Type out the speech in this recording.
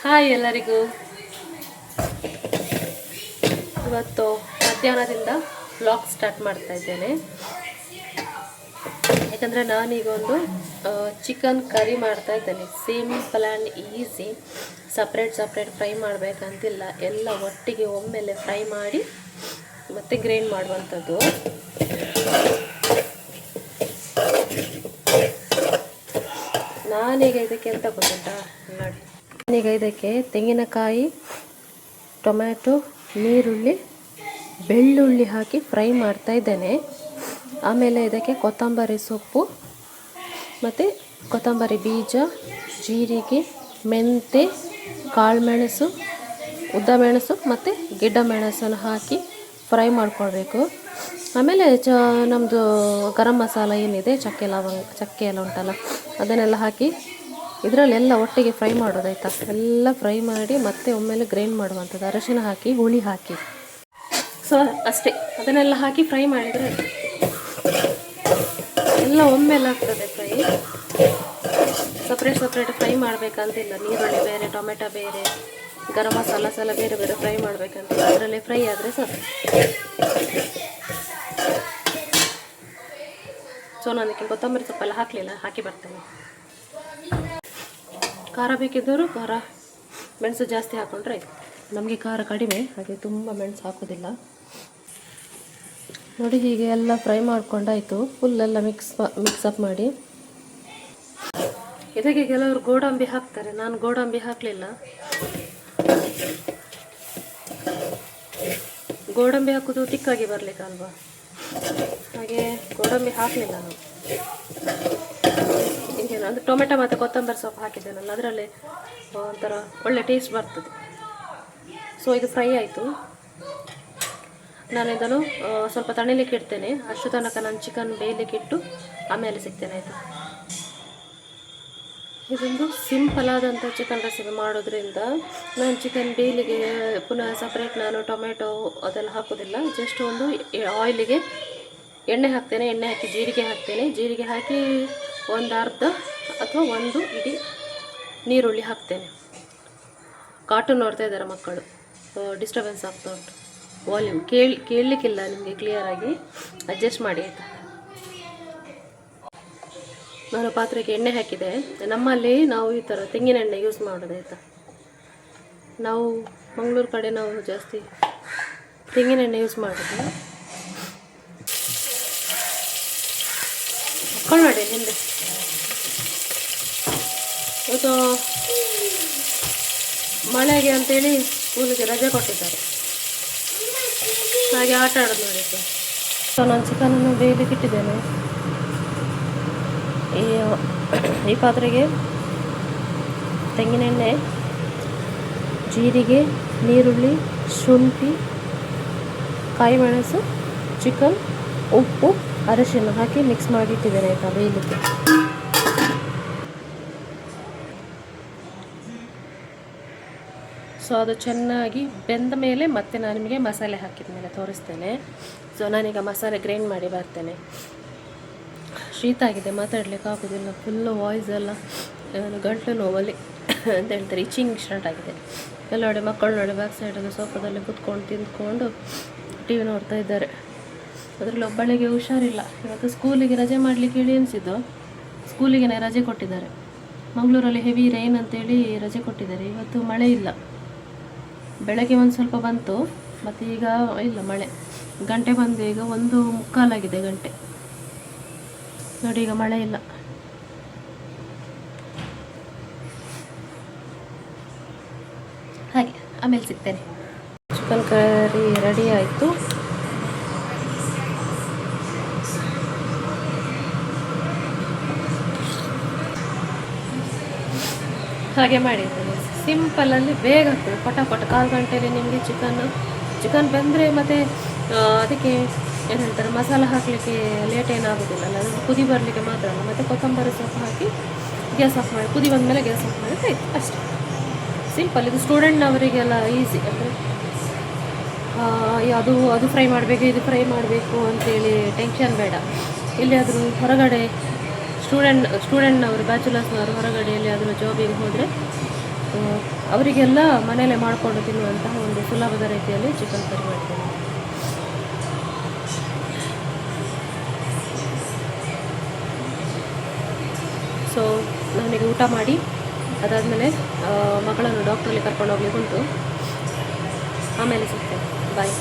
Hi ಎಲ್ಲರಿಗೂ. ಇವತ್ತು ಮಧ್ಯಾಹ್ನದಿಂದ ವ್ಲಾಗ್ ಸ್ಟಾರ್ಟ್ ಮಾಡ್ತಾ ಇದ್ದೇನೆ. ಯಾಕಂದರೆ ನಾನೀಗ ಒಂದು ಚಿಕನ್ ಕರಿ ಮಾಡ್ತಾ ಇದ್ದೇನೆ. Simple and easy. Separate fry ಮಾಡಬೇಕಂತಿಲ್ಲ, ಎಲ್ಲ ಒಟ್ಟಿಗೆ ಒಮ್ಮೆಲೆ ಫ್ರೈ ಮಾಡಿ ಮತ್ತು ಗ್ರೈಂಡ್ ಮಾಡುವಂಥದ್ದು. ನಾನೀಗ ಇದಕ್ಕೆ ಎಂತ ಗೊತ್ತುಂಟಾ ನೋಡಿ, ನಾನೀಗ ಇದಕ್ಕೆ ತೆಂಗಿನಕಾಯಿ, ಟೊಮ್ಯಾಟೊ, ನೀರುಳ್ಳಿ, ಬೆಳ್ಳುಳ್ಳಿ ಹಾಕಿ ಫ್ರೈ ಮಾಡ್ತಾ ಇದ್ದೇನೆ. ಆಮೇಲೆ ಇದಕ್ಕೆ ಕೊತ್ತಂಬರಿ ಸೊಪ್ಪು ಮತ್ತು ಕೊತ್ತಂಬರಿ ಬೀಜ, ಜೀರಿಗೆ, ಮೆಂತೆ, ಕಾಳುಮೆಣಸು, ಉದ್ದ ಮೆಣಸು ಮತ್ತು ಗಿಡ್ಡ ಮೆಣಸನ್ನು ಹಾಕಿ ಫ್ರೈ ಮಾಡ್ಕೊಳ್ಬೇಕು. ಆಮೇಲೆ ನಮ್ಮದು ಗರಂ ಮಸಾಲ ಏನಿದೆ, ಚಕ್ಕೆ ಎಲ್ಲ ಉಂಟಲ್ಲ, ಅದನ್ನೆಲ್ಲ ಹಾಕಿ ಇದರಲ್ಲೆಲ್ಲ ಒಟ್ಟಿಗೆ ಫ್ರೈ ಮಾಡೋದಾಯ್ತಾ. ಎಲ್ಲ ಫ್ರೈ ಮಾಡಿ ಮತ್ತೆ ಒಮ್ಮೆಲೆ ಗ್ರೈಂಡ್ ಮಾಡುವಂಥದ್ದು. ಅರಶಿನ ಹಾಕಿ, ಹುಳಿ ಹಾಕಿ, ಸೊ ಅಷ್ಟೇ. ಅದನ್ನೆಲ್ಲ ಹಾಕಿ ಫ್ರೈ ಮಾಡಿದರೆ ಎಲ್ಲ ಒಮ್ಮೆಲೆ ಆಗ್ತದೆ ಫ್ರೈ. Separate fry ಮಾಡಬೇಕಂತಿಲ್ಲ. ನೀರುಳ್ಳಿ ಬೇರೆ, ಟೊಮೆಟೊ ಬೇರೆ, ಗರಂ ಮಸಾಲ ಬೇರೆ ಫ್ರೈ ಮಾಡಬೇಕಂತಿಲ್ಲ. ಅದರಲ್ಲೇ ಫ್ರೈ ಆದರೆ ಸಾಕು. ಸೊ ನನಗೆ ಕೊತ್ತಂಬರಿ ಸೊಪ್ಪೆಲ್ಲ ಹಾಕಲಿಲ್ಲ, ಹಾಕಿ ಬರ್ತೇನೆ. ಖಾರ ಬೇಕಿದ್ದವರು ಖಾರ, ಮೆಣಸು ಜಾಸ್ತಿ ಹಾಕ್ಕೊಂಡ್ರೆ ಆಯಿತು. ನಮಗೆ ಖಾರ ಕಡಿಮೆ, ಹಾಗೆ ತುಂಬ ಮೆಣಸು ನೋಡಿ. ಹೀಗೆ ಎಲ್ಲ ಫ್ರೈ ಮಾಡ್ಕೊಂಡಾಯಿತು. ಫುಲ್ಲೆಲ್ಲ ಮಿಕ್ಸಪ್ ಮಾಡಿ. ಇದಕ್ಕೆ ಕೆಲವರು ಗೋಡಂಬಿ ಹಾಕ್ತಾರೆ, ನಾನು ಗೋಡಂಬಿ ಹಾಕಲಿಲ್ಲ. ಗೋಡಂಬಿ ಹಾಕೋದು ತಿಕ್ಕಾಗಿ ಬರಲಿಕ್ಕಲ್ವಾ, ಹಾಗೆ ಗೋಡಂಬಿ ಹಾಕಲಿಲ್ಲ ನಾವು. ಹಿಂಗೇನು ಅಂದರೆ ಟೊಮೆಟೊ ಮತ್ತು ಕೊತ್ತಂಬರಿ ಸೊಪ್ಪು ಹಾಕಿದ್ದೇನಲ್ಲ, ಅದರಲ್ಲಿ ಒಂಥರ ಒಳ್ಳೆ ಟೇಸ್ಟ್ ಬರ್ತದೆ. ಸೊ ಇದು ಫ್ರೈ ಆಯಿತು. ನಾನು ಇದನ್ನು ಸ್ವಲ್ಪ ತಣಿಲಿಕ್ಕೆ ಇಡ್ತೇನೆ. ಅಷ್ಟು ತನಕ ನಾನು ಚಿಕನ್ ಬೇಯಲಿಕ್ಕೆ ಇಟ್ಟು ಆಮೇಲೆ ಸಿಗ್ತೇನೆ, ಆಯಿತು. ಇದೊಂದು ಸಿಂಪಲ್ ಆದಂಥ ಚಿಕನ್ ರೆಸಿಪಿ ಮಾಡೋದ್ರಿಂದ ನಾನು ಚಿಕನ್ ಬೇಯಲಿಗೆ ಪುನಃ ಸಪ್ರೇಟ್ ನಾನು ಟೊಮೆಟೊ ಅದೆಲ್ಲ ಹಾಕೋದಿಲ್ಲ. ಜಸ್ಟ್ ಒಂದು ಆಯಿಲಿಗೆ ಎಣ್ಣೆ ಹಾಕ್ತೇನೆ. ಎಣ್ಣೆ ಹಾಕಿ ಜೀರಿಗೆ ಹಾಕ್ತೇನೆ. ಜೀರಿಗೆ ಹಾಕಿ ಒಂದು ಅರ್ಧ ಅಥವಾ ಒಂದು ಇಡೀ ನೀರುಳ್ಳಿ ಹಾಕ್ತೇನೆ. ಕಾರ್ಟೂನ್ ನೋಡ್ತಾ ಇದ್ದಾರೆ ಮಕ್ಕಳು, ಡಿಸ್ಟರ್ಬೆನ್ಸ್ ಆಗ್ತಾ ಉಂಟು. ವಾಲ್ಯೂಮ್ ಕೇಳಲಿಕ್ಕಿಲ್ಲ ನಿಮಗೆ ಕ್ಲಿಯರಾಗಿ, ಅಡ್ಜಸ್ಟ್ ಮಾಡಿ ಆಯಿತಾ. ನಾನು ಪಾತ್ರೆಗೆ ಎಣ್ಣೆ ಹಾಕಿದೆ. ನಮ್ಮಲ್ಲಿ ನಾವು ಈ ಥರ ತೆಂಗಿನ ಎಣ್ಣೆ ಯೂಸ್ ಮಾಡೋದಾಯ್ತಾ. ನಾವು ಮಂಗಳೂರು ಕಡೆ ನಾವು ಜಾಸ್ತಿ ತೆಂಗಿನ ಎಣ್ಣೆ ಯೂಸ್ ಮಾಡೋದು. ಮಕ್ಕಳು ನೋಡಿ ಹಿಂದೆ ಇವತ್ತು ಮಳೆಗೆ ಅಂತೇಳಿ ಸ್ಕೂಲಿಗೆ ರಜೆ ಕೊಟ್ಟಿದ್ದಾರೆ, ಹಾಗೆ ಆಟ ಆಡೋದು ನೋಡಿದ್ದು. ಸೊ ನಾನು ಚಿಕನನ್ನು ಬೇಯಲಿಕ್ಕೆ ಇಟ್ಟಿದ್ದೇನೆ. ಈ ಪಾತ್ರೆಗೆ ತೆಂಗಿನೆಣ್ಣೆ, ಜೀರಿಗೆ, ನೀರುಳ್ಳಿ, ಶುಂಠಿ, ಕಾಯಿಮೆಣಸು, ಚಿಕನ್, ಉಪ್ಪು, ಅರಶಿನ ಹಾಕಿ ಮಿಕ್ಸ್ ಮಾಡಿ ಇಟ್ಟಿದ್ದೇನೆ ಆಯಿತಾ ಬೇಯಲಿಕ್ಕೆ. ಸೊ ಅದು ಚೆನ್ನಾಗಿ ಬೆಂದ ಮೇಲೆ ಮತ್ತೆ ನಾನು ನಿಮಗೆ ಮಸಾಲೆ ಹಾಕಿದ ಮೇಲೆ ತೋರಿಸ್ತೇನೆ. ಸೊ ನಾನೀಗ ಮಸಾಲೆ ಗ್ರೈಂಡ್ ಮಾಡಿ ಬರ್ತೇನೆ. ಶೀತ ಆಗಿದೆ, ಮಾತಾಡಲಿಕ್ಕೆ ಆಗೋದಿಲ್ಲ. ಫುಲ್ಲು ವಾಯ್ಸ್ ಎಲ್ಲ ಗಂಟಲು ನೋವಲ್ಲಿ ಅಂತ ಹೇಳ್ತಾರೆ, ಇಚಿಂಗ್ ಸ್ಟಾರ್ಟ್ ಆಗಿದೆ. ಎಲ್ಲ ನೋಡಿ ಮಕ್ಕಳು ನೋಡಿ ಬ್ಯಾಕ್ ಸೈಡಲ್ಲಿ ಸೋಫಾದಲ್ಲಿ ಕೂತ್ಕೊಂಡು ತಿಂದ್ಕೊಂಡು ಟಿ ವಿ ನೋಡ್ತಾ ಇದ್ದಾರೆ. ಅದರಲ್ಲಿ ಒಬ್ಬಳಿಗೆ ಹುಷಾರಿಲ್ಲ. ಇವತ್ತು ಸ್ಕೂಲಿಗೆ ರಜೆ ಮಾಡಲಿಕ್ಕೆ ಹೇಳಿ ಅನಿಸಿದ್ದು, ಸ್ಕೂಲಿಗೆ ರಜೆ ಕೊಟ್ಟಿದ್ದಾರೆ. ಮಂಗಳೂರಲ್ಲಿ ಹೆವಿ ರೈನ್ ಅಂತೇಳಿ ರಜೆ ಕೊಟ್ಟಿದ್ದಾರೆ. ಇವತ್ತು ಮಳೆ ಇಲ್ಲ. ಬೆಳಗ್ಗೆ ಒಂದು ಸ್ವಲ್ಪ ಬಂತು, ಮತ್ತು ಈಗ ಇಲ್ಲ ಮಳೆ. ಗಂಟೆ ಬಂದು ಈಗ 1:15 ಗಂಟೆ ನೋಡಿ, ಈಗ ಮಳೆ ಇಲ್ಲ. ಹಾಗೆ ಆಮೇಲೆ ಸಿಗ್ತೇನೆ. ಚಿಕನ್ ಕರಿ ರೆಡಿ ಆಯಿತು. ಹಾಗೆ ಮಾಡಿದ್ದೇನೆ. ಸಿಂಪಲಲ್ಲಿ ಬೇಗ ಆಗ್ತದೆ, ಪಟ 1/4 ಗಂಟೆಯಲ್ಲಿ ನಿಮಗೆ ಚಿಕನ್ ಬೆಂದರೆ ಮತ್ತು ಅದಕ್ಕೆ ಏನು ಹೇಳ್ತಾರೆ, ಮಸಾಲ ಹಾಕಲಿಕ್ಕೆ ಲೇಟ್ ಏನಾಗೋದಿಲ್ಲ ಅಲ್ಲ. ಅದನ್ನು ಕುದಿ ಬರಲಿಕ್ಕೆ ಮಾತ್ರ ಅಲ್ಲ. ಮತ್ತು ಕೊತ್ತಂಬರಿ ಸೊಪ್ಪು ಹಾಕಿ ಗ್ಯಾಸ್ ಆಫ್ ಮಾಡಿ, ಕುದಿ ಬಂದಮೇಲೆ ಗ್ಯಾಸ್ ಆಫ್ ಮಾಡಿ ಆಯಿತು, ಅಷ್ಟೇ ಸಿಂಪಲ್. ಇದು ಸ್ಟೂಡೆಂಟ್ನವರಿಗೆಲ್ಲ ಈಸಿ. ಅಂದರೆ ಅದು ಫ್ರೈ ಮಾಡಬೇಕು, ಇದು ಫ್ರೈ ಮಾಡಬೇಕು ಅಂತೇಳಿ ಟೆನ್ಷನ್ ಬೇಡ. ಎಲ್ಲಿಯಾದರೂ ಹೊರಗಡೆ ಸ್ಟೂಡೆಂಟ್ನವರು, ಬ್ಯಾಚುಲರ್ಸ್ನವರು ಹೊರಗಡೆ ಎಲ್ಲಿಯಾದರೂ ಜಾಬಿಗೆ ಹೋದರೆ ಅವರಿಗೆಲ್ಲ ಮನೆಯಲ್ಲೇ ಮಾಡಿಕೊಂಡು ತಿನ್ನುವಂತಹ ಒಂದು ಸುಲಭದ ರೀತಿಯಲ್ಲಿ ಚಿಕನ್ ಕರಿ ಮಾಡಿದ್ದೇನೆ. ಸೊ ನನಗೆ ಊಟ ಮಾಡಿ ಅದಾದಮೇಲೆ ಮಗಳನ್ನು ಡಾಕ್ಟ್ರಲ್ಲಿ ಕರ್ಕೊಂಡು ಹೋಗ್ಲಿಕ್ಕೆ ಉಂಟು. ಆಮೇಲೆ ಸಿಗ್ತೇನೆ. ಬಾಯ್.